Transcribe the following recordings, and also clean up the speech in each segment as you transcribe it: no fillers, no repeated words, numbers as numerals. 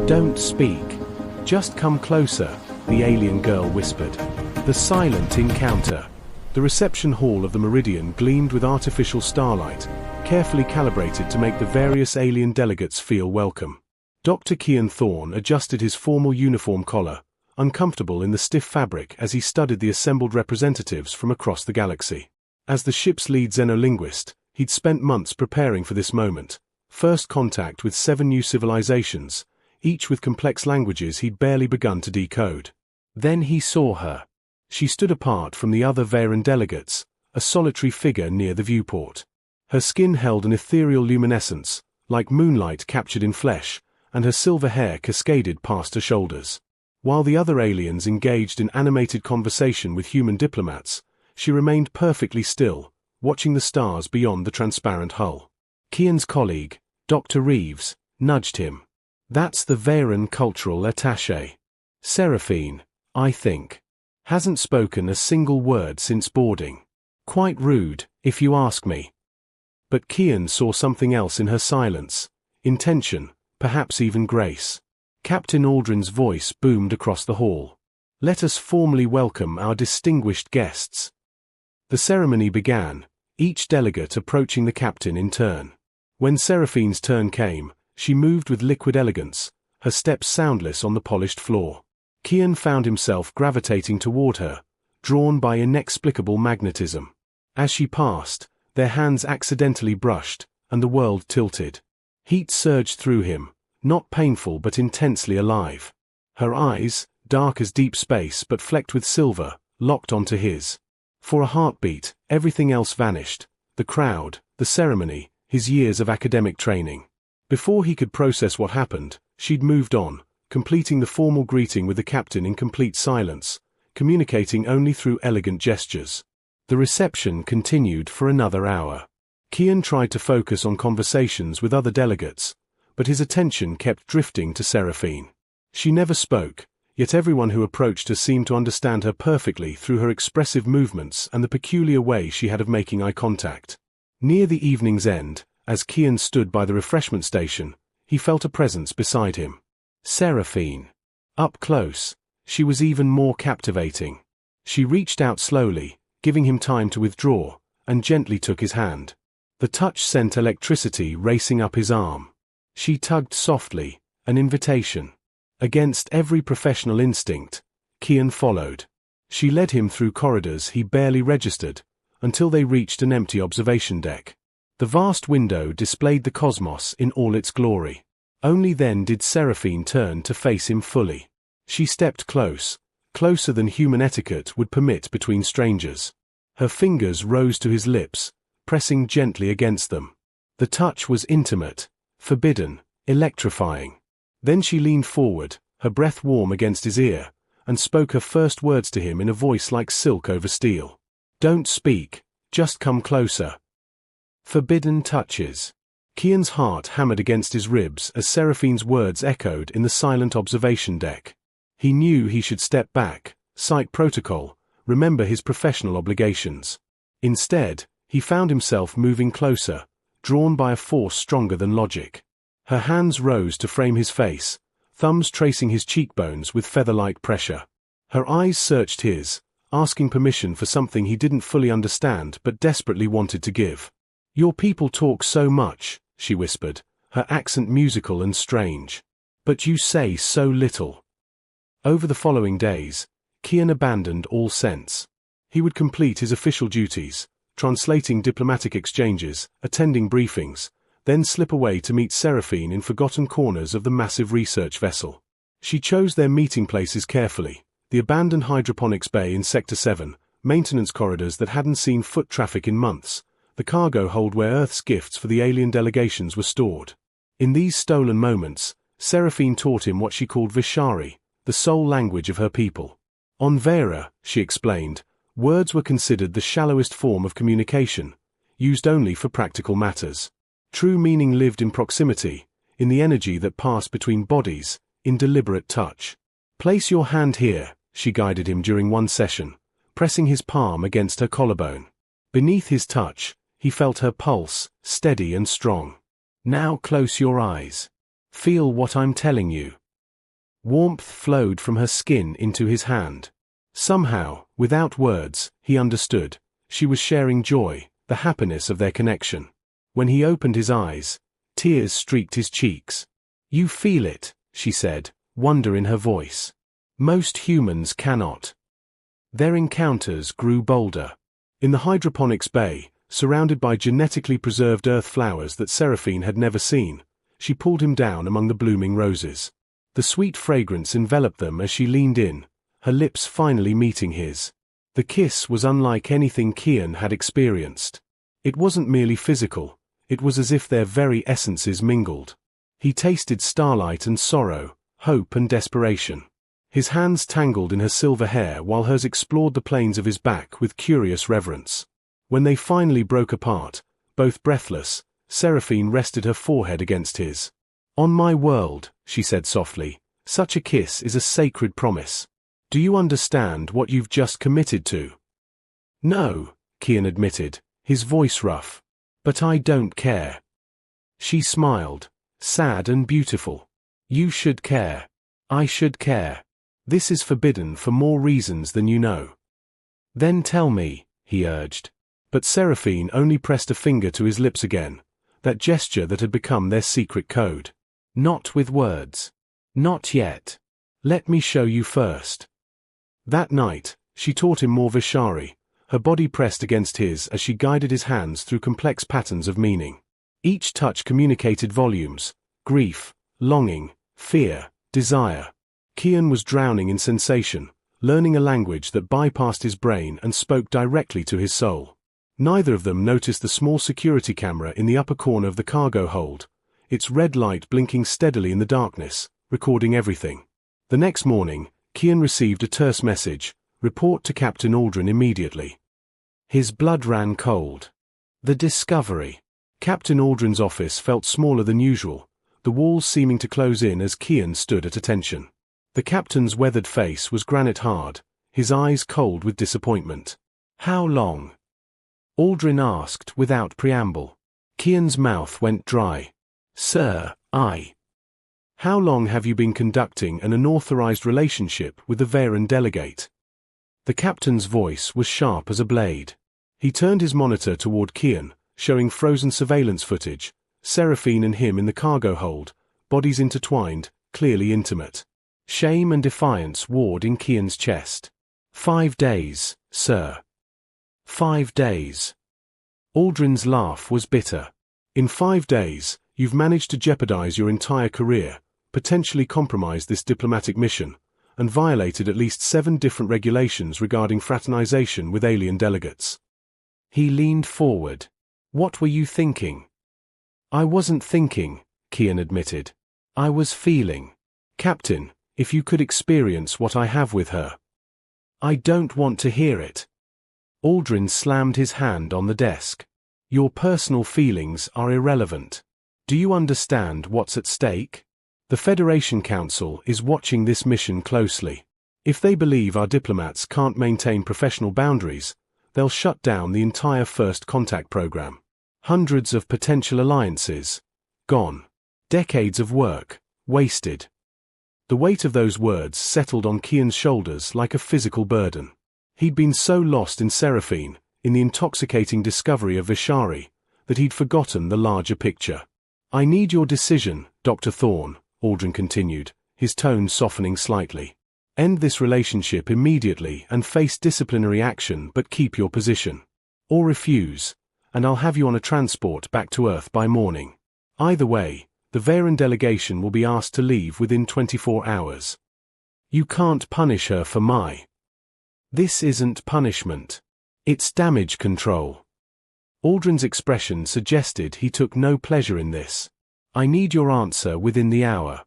Don't speak. Just come closer, the alien girl whispered. The silent encounter. The reception hall of the Meridian gleamed with artificial starlight, carefully calibrated to make the various alien delegates feel welcome. Dr. Kian Thorne adjusted his formal uniform collar, uncomfortable in the stiff fabric as he studied the assembled representatives from across the galaxy. As the ship's lead xenolinguist, he'd spent months preparing for this moment. First contact with 7 new civilizations, each with complex languages he'd barely begun to decode. Then he saw her. She stood apart from the other Veyran delegates, a solitary figure near the viewport. Her skin held an ethereal luminescence, like moonlight captured in flesh, and her silver hair cascaded past her shoulders. While the other aliens engaged in animated conversation with human diplomats, she remained perfectly still, watching the stars beyond the transparent hull. Kian's colleague, Dr. Reeves, nudged him. That's the Veyran cultural attaché. Seraphine, I think. Hasn't spoken a single word since boarding. Quite rude, if you ask me. But Kian saw something else in her silence. Intention, perhaps even grace. Captain Aldrin's voice boomed across the hall. Let us formally welcome our distinguished guests. The ceremony began, each delegate approaching the captain in turn. When Seraphine's turn came, she moved with liquid elegance, her steps soundless on the polished floor. Kian found himself gravitating toward her, drawn by inexplicable magnetism. As she passed, their hands accidentally brushed, and the world tilted. Heat surged through him, not painful but intensely alive. Her eyes, dark as deep space but flecked with silver, locked onto his. For a heartbeat, everything else vanished, the crowd, the ceremony, his years of academic training. Before he could process what happened, she'd moved on, completing the formal greeting with the captain in complete silence, communicating only through elegant gestures. The reception continued for another hour. Kian tried to focus on conversations with other delegates, but his attention kept drifting to Seraphine. She never spoke, yet everyone who approached her seemed to understand her perfectly through her expressive movements and the peculiar way she had of making eye contact. Near the evening's end, as Kian stood by the refreshment station, he felt a presence beside him. Seraphine. Up close, she was even more captivating. She reached out slowly, giving him time to withdraw, and gently took his hand. The touch sent electricity racing up his arm. She tugged softly, an invitation. Against every professional instinct, Kian followed. She led him through corridors he barely registered, until they reached an empty observation deck. The vast window displayed the cosmos in all its glory. Only then did Seraphine turn to face him fully. She stepped close, closer than human etiquette would permit between strangers. Her fingers rose to his lips, pressing gently against them. The touch was intimate, forbidden, electrifying. Then she leaned forward, her breath warm against his ear, and spoke her first words to him in a voice like silk over steel. Don't speak, just come closer. Forbidden touches. Kian's heart hammered against his ribs as Seraphine's words echoed in the silent observation deck. He knew he should step back, cite protocol, remember his professional obligations. Instead, he found himself moving closer, drawn by a force stronger than logic. Her hands rose to frame his face, thumbs tracing his cheekbones with feather-like pressure. Her eyes searched his, asking permission for something he didn't fully understand but desperately wanted to give. Your people talk so much, she whispered, her accent musical and strange. But you say so little. Over the following days, Kian abandoned all sense. He would complete his official duties, translating diplomatic exchanges, attending briefings, then slip away to meet Seraphine in forgotten corners of the massive research vessel. She chose their meeting places carefully, the abandoned hydroponics bay in Sector 7, maintenance corridors that hadn't seen foot traffic in months, the cargo hold where Earth's gifts for the alien delegations were stored. In these stolen moments, Seraphine taught him what she called Vishari, the soul language of her people. On Vera, she explained, words were considered the shallowest form of communication, used only for practical matters. True meaning lived in proximity, in the energy that passed between bodies, in deliberate touch. Place your hand here, she guided him during one session, pressing his palm against her collarbone. Beneath his touch, he felt her pulse, steady and strong. Now close your eyes. Feel what I'm telling you. Warmth flowed from her skin into his hand. Somehow, without words, he understood. She was sharing joy, the happiness of their connection. When he opened his eyes, tears streaked his cheeks. "You feel it," she said, wonder in her voice. "Most humans cannot." Their encounters grew bolder. In the hydroponics bay, surrounded by genetically preserved earth flowers that Seraphine had never seen, she pulled him down among the blooming roses. The sweet fragrance enveloped them as she leaned in, her lips finally meeting his. The kiss was unlike anything Kian had experienced. It wasn't merely physical, it was as if their very essences mingled. He tasted starlight and sorrow, hope and desperation. His hands tangled in her silver hair while hers explored the planes of his back with curious reverence. When they finally broke apart, both breathless, Seraphine rested her forehead against his. "On my world," she said softly, "such a kiss is a sacred promise. Do you understand what you've just committed to?" "No," Kian admitted, his voice rough. "But I don't care." She smiled, sad and beautiful. "You should care. I should care. This is forbidden for more reasons than you know." "Then tell me," he urged. But Seraphine only pressed a finger to his lips again, that gesture that had become their secret code. "Not with words. Not yet. Let me show you first." That night, she taught him more Vishari, her body pressed against his as she guided his hands through complex patterns of meaning. Each touch communicated volumes: grief, longing, fear, desire. Kian was drowning in sensation, learning a language that bypassed his brain and spoke directly to his soul. Neither of them noticed the small security camera in the upper corner of the cargo hold, its red light blinking steadily in the darkness, recording everything. The next morning, Kian received a terse message: "Report to Captain Aldrin immediately." His blood ran cold. The discovery. Captain Aldrin's office felt smaller than usual, the walls seeming to close in as Kian stood at attention. The captain's weathered face was granite hard, his eyes cold with disappointment. "How long?" Aldrin asked without preamble. Kian's mouth went dry. "Sir, How long have you been conducting an unauthorized relationship with the Varen delegate?" The captain's voice was sharp as a blade. He turned his monitor toward Kian, showing frozen surveillance footage, Seraphine and him in the cargo hold, bodies intertwined, clearly intimate. Shame and defiance warred in Kian's chest. 5 days, sir. 5 days. Aldrin's laugh was bitter. In 5 days, you've managed to jeopardize your entire career, potentially compromised this diplomatic mission, and violated at least 7 different regulations regarding fraternization with alien delegates. He leaned forward. "What were you thinking?" "I wasn't thinking," Kian admitted. "I was feeling. Captain, if you could experience what I have with her." "I don't want to hear it." Aldrin slammed his hand on the desk. "Your personal feelings are irrelevant. Do you understand what's at stake? The Federation Council is watching this mission closely. If they believe our diplomats can't maintain professional boundaries, they'll shut down the entire First Contact program. Hundreds of potential alliances gone. Decades of work wasted." The weight of those words settled on Kian's shoulders like a physical burden. He'd been so lost in Seraphine, in the intoxicating discovery of Vishari, that he'd forgotten the larger picture. "I need your decision, Dr. Thorne," Aldrin continued, his tone softening slightly. "End this relationship immediately and face disciplinary action, but keep your position. Or refuse, and I'll have you on a transport back to Earth by morning. Either way, the Varen delegation will be asked to leave within 24 hours. You can't punish her for my..." "This isn't punishment. It's damage control." Aldrin's expression suggested he took no pleasure in this. "I need your answer within the hour."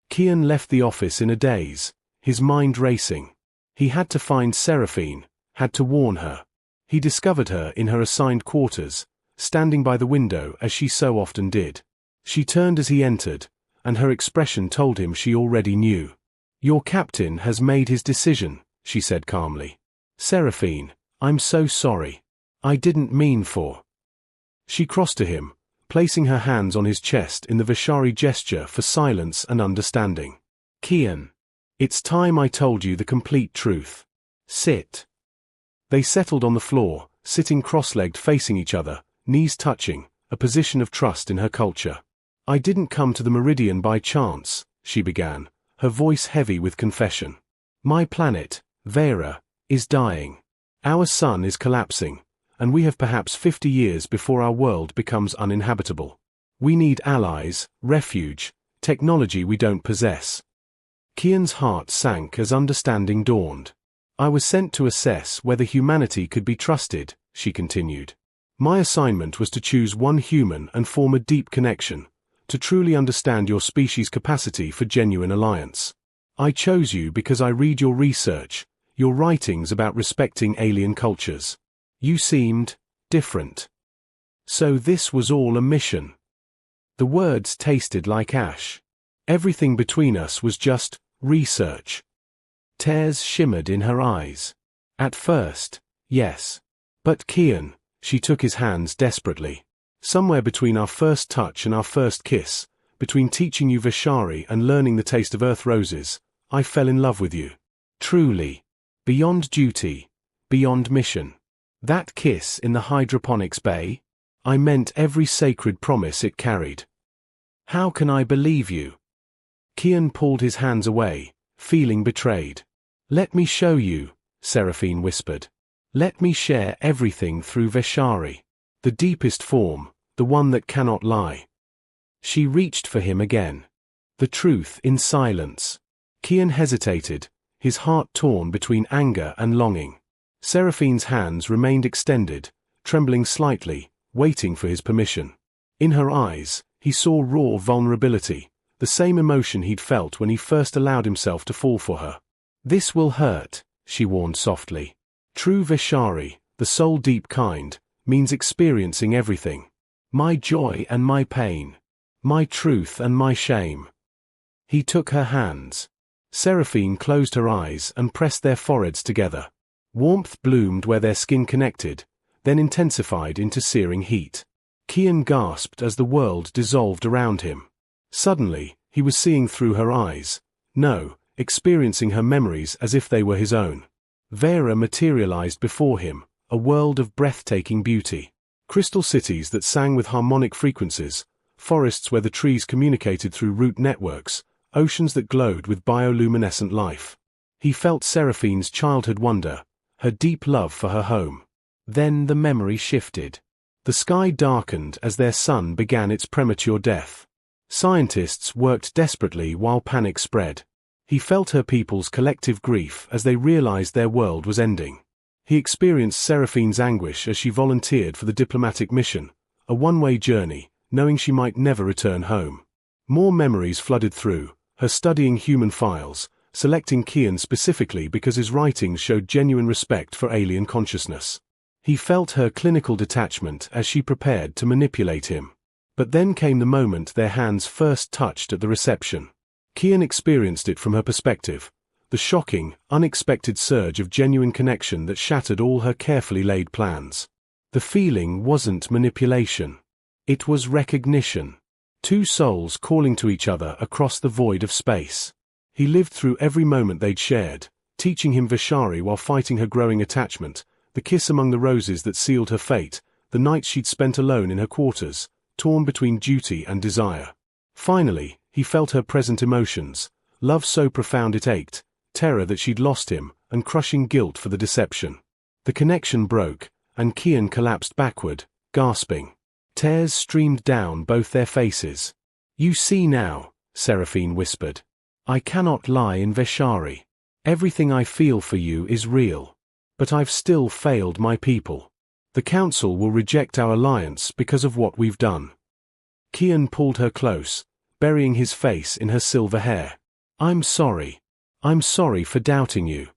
Kian left the office in a daze, his mind racing. He had to find Seraphine, had to warn her. He discovered her in her assigned quarters, standing by the window as she so often did. She turned as he entered, and her expression told him she already knew. "Your captain has made his decision," she said calmly. "Seraphine, I'm so sorry. I didn't mean for..." She crossed to him, placing her hands on his chest in the Vishari gesture for silence and understanding. "Kian, It's time I told you the complete truth. Sit. They settled on the floor, sitting cross-legged facing each other, knees touching, a position of trust in her culture. I didn't come to the Meridian by chance, she began, her voice heavy with confession. My planet, Vera, is dying. Our sun is collapsing, and we have perhaps 50 years before our world becomes uninhabitable. We need allies, refuge, technology we don't possess. Kian's heart sank as understanding dawned. I was sent to assess whether humanity could be trusted, she continued. My assignment was to choose one human and form a deep connection, to truly understand your species' capacity for genuine alliance. I chose you because I read your research, your writings about respecting alien cultures. You seemed different. So this was all a mission. The words tasted like ash. Everything between us was just research. Tears shimmered in her eyes. At first, yes. But Kian, she took his hands desperately. Somewhere between our first touch and our first kiss, between teaching you Vishari and learning the taste of earth roses, I fell in love with you. Truly. Beyond duty. Beyond mission. That kiss in the hydroponics bay? I meant every sacred promise it carried. How can I believe you? Kian pulled his hands away, feeling betrayed. Let me show you, Seraphine whispered. Let me share everything through Vishari. The deepest form, the one that cannot lie. She reached for him again. The truth in silence. Kian hesitated, his heart torn between anger and longing. Seraphine's hands remained extended, trembling slightly, waiting for his permission. In her eyes, he saw raw vulnerability, the same emotion he'd felt when he first allowed himself to fall for her. This will hurt, she warned softly. True Vishari, the soul-deep kind, means experiencing everything. My joy and my pain. My truth and my shame. He took her hands. Seraphine closed her eyes and pressed their foreheads together. Warmth bloomed where their skin connected, then intensified into searing heat. Kian gasped as the world dissolved around him. Suddenly, he was seeing through her eyes. No, experiencing her memories as if they were his own. Vera materialized before him, a world of breathtaking beauty. Crystal cities that sang with harmonic frequencies, forests where the trees communicated through root networks, oceans that glowed with bioluminescent life. He felt Seraphine's childhood wonder, her deep love for her home. Then the memory shifted. The sky darkened as their sun began its premature death. Scientists worked desperately while panic spread. He felt her people's collective grief as they realized their world was ending. He experienced Seraphine's anguish as she volunteered for the diplomatic mission, a one-way journey, knowing she might never return home. More memories flooded through, her studying human files, selecting Kian specifically because his writings showed genuine respect for alien consciousness. He felt her clinical detachment as she prepared to manipulate him. But then came the moment their hands first touched at the reception. Kian experienced it from her perspective, the shocking, unexpected surge of genuine connection that shattered all her carefully laid plans. The feeling wasn't manipulation. It was recognition. Two souls calling to each other across the void of space. He lived through every moment they'd shared, teaching him Vishari while fighting her growing attachment, the kiss among the roses that sealed her fate, the nights she'd spent alone in her quarters, torn between duty and desire. Finally, he felt her present emotions, love so profound it ached, terror that she'd lost him, and crushing guilt for the deception. The connection broke, and Kian collapsed backward, gasping. Tears streamed down both their faces. You see now, Seraphine whispered. I cannot lie in Vishari. Everything I feel for you is real. But I've still failed my people. The Council will reject our alliance because of what we've done. Kian pulled her close, burying his face in her silver hair. I'm sorry. I'm sorry for doubting you.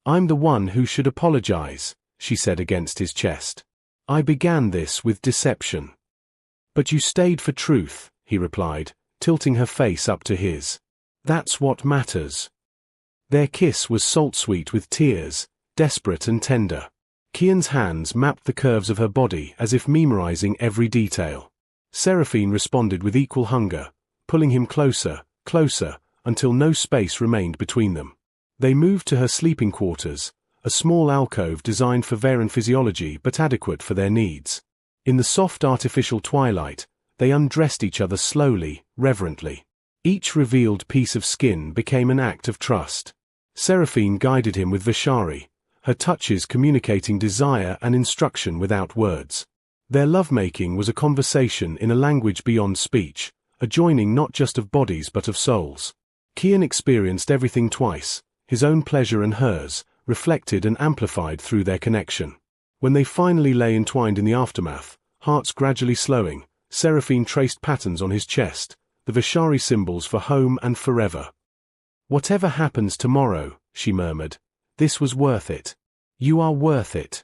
I'm the one who should apologize, she said against his chest. I began this with deception. But you stayed for truth, he replied, tilting her face up to his. That's what matters. Their kiss was salt-sweet with tears, desperate and tender. Kian's hands mapped the curves of her body as if memorizing every detail. Seraphine responded with equal hunger, pulling him closer, closer, until no space remained between them. They moved to her sleeping quarters, a small alcove designed for Varen physiology but adequate for their needs. In the soft artificial twilight, they undressed each other slowly, reverently. Each revealed piece of skin became an act of trust. Seraphine guided him with Vishari, her touches communicating desire and instruction without words. Their lovemaking was a conversation in a language beyond speech, a joining not just of bodies but of souls. Kian experienced everything twice, his own pleasure and hers, reflected and amplified through their connection. When they finally lay entwined in the aftermath, hearts gradually slowing, Seraphine traced patterns on his chest, the Vishari symbols for home and forever. "Whatever happens tomorrow," she murmured, "this was worth it. You are worth it."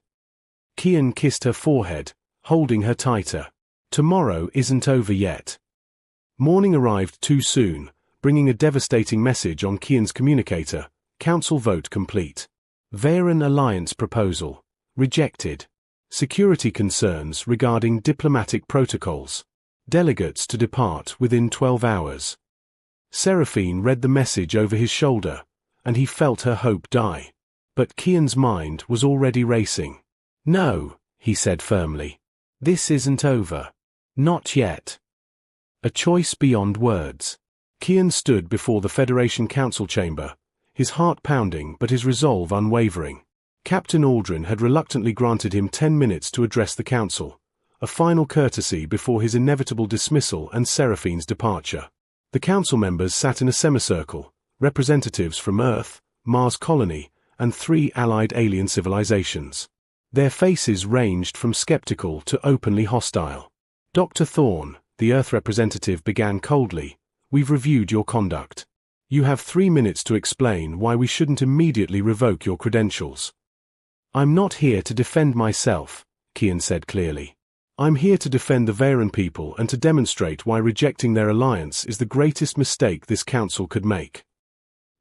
Kian kissed her forehead, holding her tighter. Tomorrow isn't over yet. Morning arrived too soon, bringing a devastating message on Kian's communicator. Council vote complete. Varen Alliance proposal rejected. Security concerns regarding diplomatic protocols. Delegates to depart within 12 hours. Seraphine read the message over his shoulder, and he felt her hope die. But Kian's mind was already racing. "No," he said firmly. "This isn't over. Not yet." A choice beyond words. Kian stood before the Federation Council chamber, his heart pounding but his resolve unwavering. Captain Aldrin had reluctantly granted him 10 minutes to address the council, a final courtesy before his inevitable dismissal and Seraphine's departure. The council members sat in a semicircle, representatives from Earth, Mars Colony, and 3 allied alien civilizations. Their faces ranged from skeptical to openly hostile. "Dr. Thorne," the Earth representative began coldly, "we've reviewed your conduct. You have 3 minutes to explain why we shouldn't immediately revoke your credentials." "I'm not here to defend myself," Kian said clearly. "I'm here to defend the Varen people and to demonstrate why rejecting their alliance is the greatest mistake this council could make."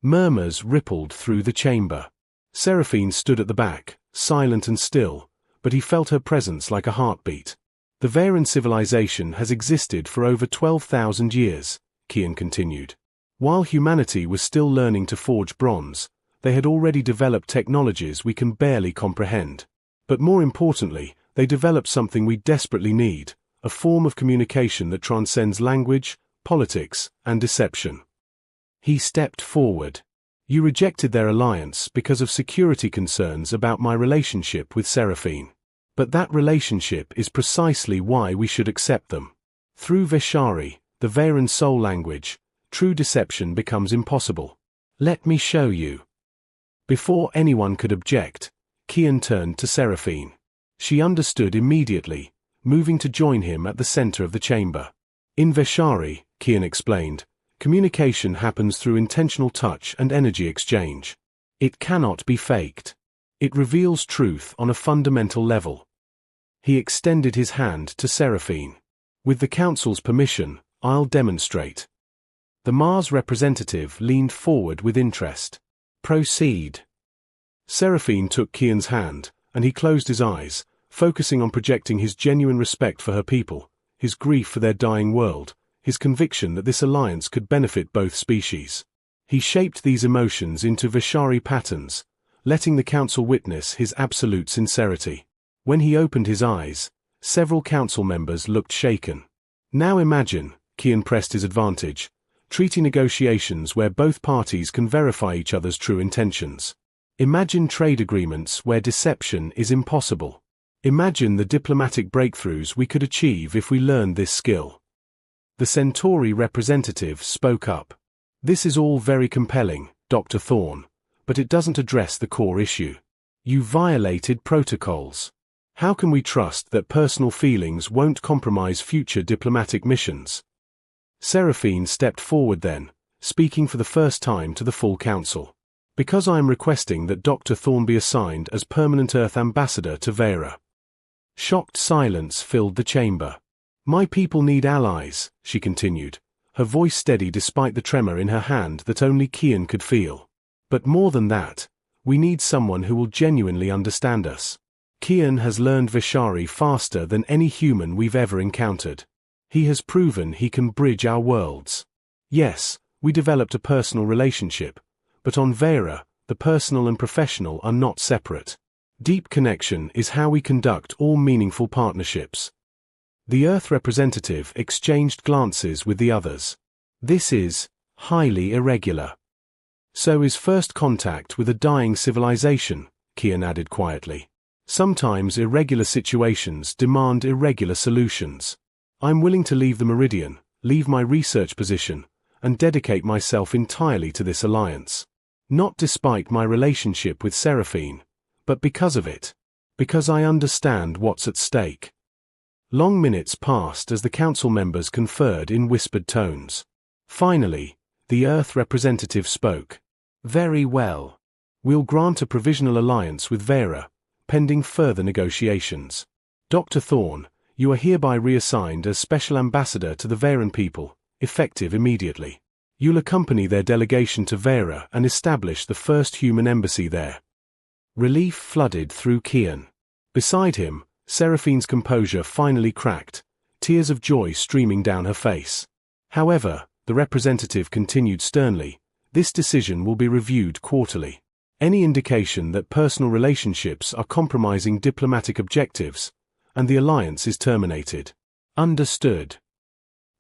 Murmurs rippled through the chamber. Seraphine stood at the back, silent and still, but he felt her presence like a heartbeat. "The Varen civilization has existed for over 12,000 years, Kian continued. While humanity was still learning to forge bronze, they had already developed technologies we can barely comprehend. But more importantly, they developed something we desperately need, a form of communication that transcends language, politics, and deception." He stepped forward. "You rejected their alliance because of security concerns about my relationship with Seraphine. But that relationship is precisely why we should accept them. Through Vishari, the Varen soul language, true deception becomes impossible. Let me show you." Before anyone could object, Kian turned to Seraphine. She understood immediately, moving to join him at the center of the chamber. "In Vishari," Kian explained, "communication happens through intentional touch and energy exchange. It cannot be faked. It reveals truth on a fundamental level." He extended his hand to Seraphine. "With the Council's permission, I'll demonstrate." The Mars representative leaned forward with interest. "Proceed." Seraphine took Kian's hand, and he closed his eyes, focusing on projecting his genuine respect for her people, his grief for their dying world, his conviction that this alliance could benefit both species. He shaped these emotions into Vishari patterns, letting the council witness his absolute sincerity. When he opened his eyes, several council members looked shaken. "Now imagine," Kian pressed his advantage, "treaty negotiations where both parties can verify each other's true intentions. Imagine trade agreements where deception is impossible. Imagine the diplomatic breakthroughs we could achieve if we learned this skill." The Centauri representative spoke up. "This is all very compelling, Dr. Thorne, but it doesn't address the core issue. You violated protocols. How can we trust that personal feelings won't compromise future diplomatic missions?" Seraphine stepped forward then, speaking for the first time to the full council. "Because I am requesting that Dr. Thorne be assigned as permanent Earth ambassador to Vera." Shocked silence filled the chamber. "My people need allies," she continued, her voice steady despite the tremor in her hand that only Kian could feel. "But more than that, we need someone who will genuinely understand us. Kian has learned Vishari faster than any human we've ever encountered. He has proven he can bridge our worlds. Yes, We developed a personal relationship, but on Vera, the personal and professional are not separate. Deep connection is how we conduct all meaningful partnerships. The Earth representative exchanged glances with the others. This is highly irregular. So is first contact with a dying civilization, Kian added quietly. Sometimes irregular situations demand irregular solutions. I'm willing to leave the Meridian, leave my research position, and dedicate myself entirely to this alliance. Not despite my relationship with Seraphine, but because of it. Because I understand what's at stake. Long minutes passed as the council members conferred in whispered tones. Finally, the Earth representative spoke. Very well. We'll grant a provisional alliance with Vera, pending further negotiations. Dr. Thorne, you are hereby reassigned as Special Ambassador to the Veran people, effective immediately. You'll accompany their delegation to Vera and establish the first human embassy there. Relief flooded through Kian. Beside him, Seraphine's composure finally cracked, tears of joy streaming down her face. However, the representative continued sternly, this decision will be reviewed quarterly. Any indication that personal relationships are compromising diplomatic objectives, and the alliance is terminated. Understood.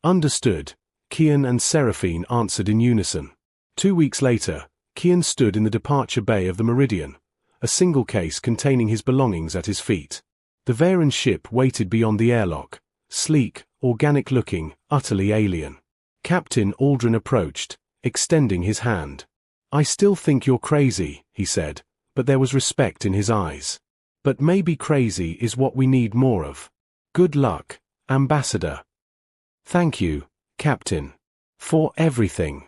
Understood, Kian and Seraphine answered in unison. 2 weeks later, Kian stood in the departure bay of the Meridian, a single case containing his belongings at his feet. The Veran ship waited beyond the airlock, sleek, organic-looking, utterly alien. Captain Aldrin approached, extending his hand. I still think you're crazy, he said, but there was respect in his eyes. But maybe crazy is what we need more of. Good luck, Ambassador. Thank you, Captain. For everything.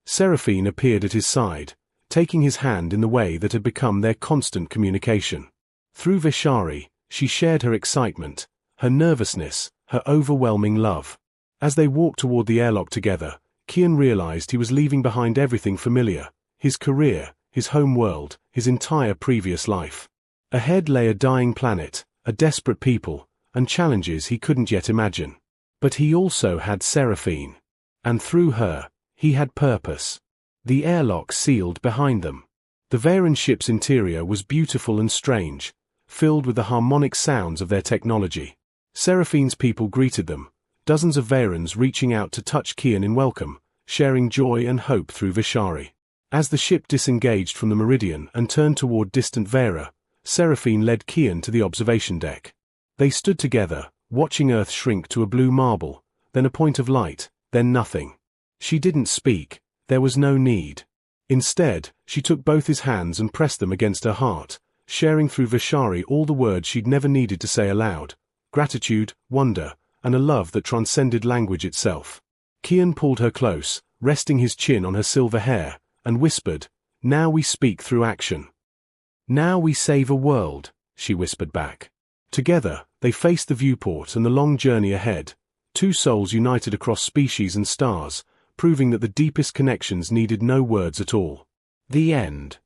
Seraphine appeared at his side, taking his hand in the way that had become their constant communication. Through Vishari, she shared her excitement, her nervousness, her overwhelming love. As they walked toward the airlock together, Kian realized he was leaving behind everything familiar, his career, his home world, his entire previous life. Ahead lay a dying planet, a desperate people, and challenges he couldn't yet imagine. But he also had Seraphine. And through her, he had purpose. The airlock sealed behind them. The Veran ship's interior was beautiful and strange, filled with the harmonic sounds of their technology. Seraphine's people greeted them, dozens of Verans reaching out to touch Kian in welcome, sharing joy and hope through Vishari. As the ship disengaged from the Meridian and turned toward distant Vera, Seraphine led Kian to the observation deck. They stood together, watching Earth shrink to a blue marble, then a point of light, then nothing. She didn't speak, there was no need. Instead, she took both his hands and pressed them against her heart, sharing through Vishari all the words she'd never needed to say aloud: gratitude, wonder, and a love that transcended language itself. Kian pulled her close, resting his chin on her silver hair, and whispered, "Now we speak through action. Now we save a world," she whispered back. Together, they faced the viewport and the long journey ahead, two souls united across species and stars, proving that the deepest connections needed no words at all. The end.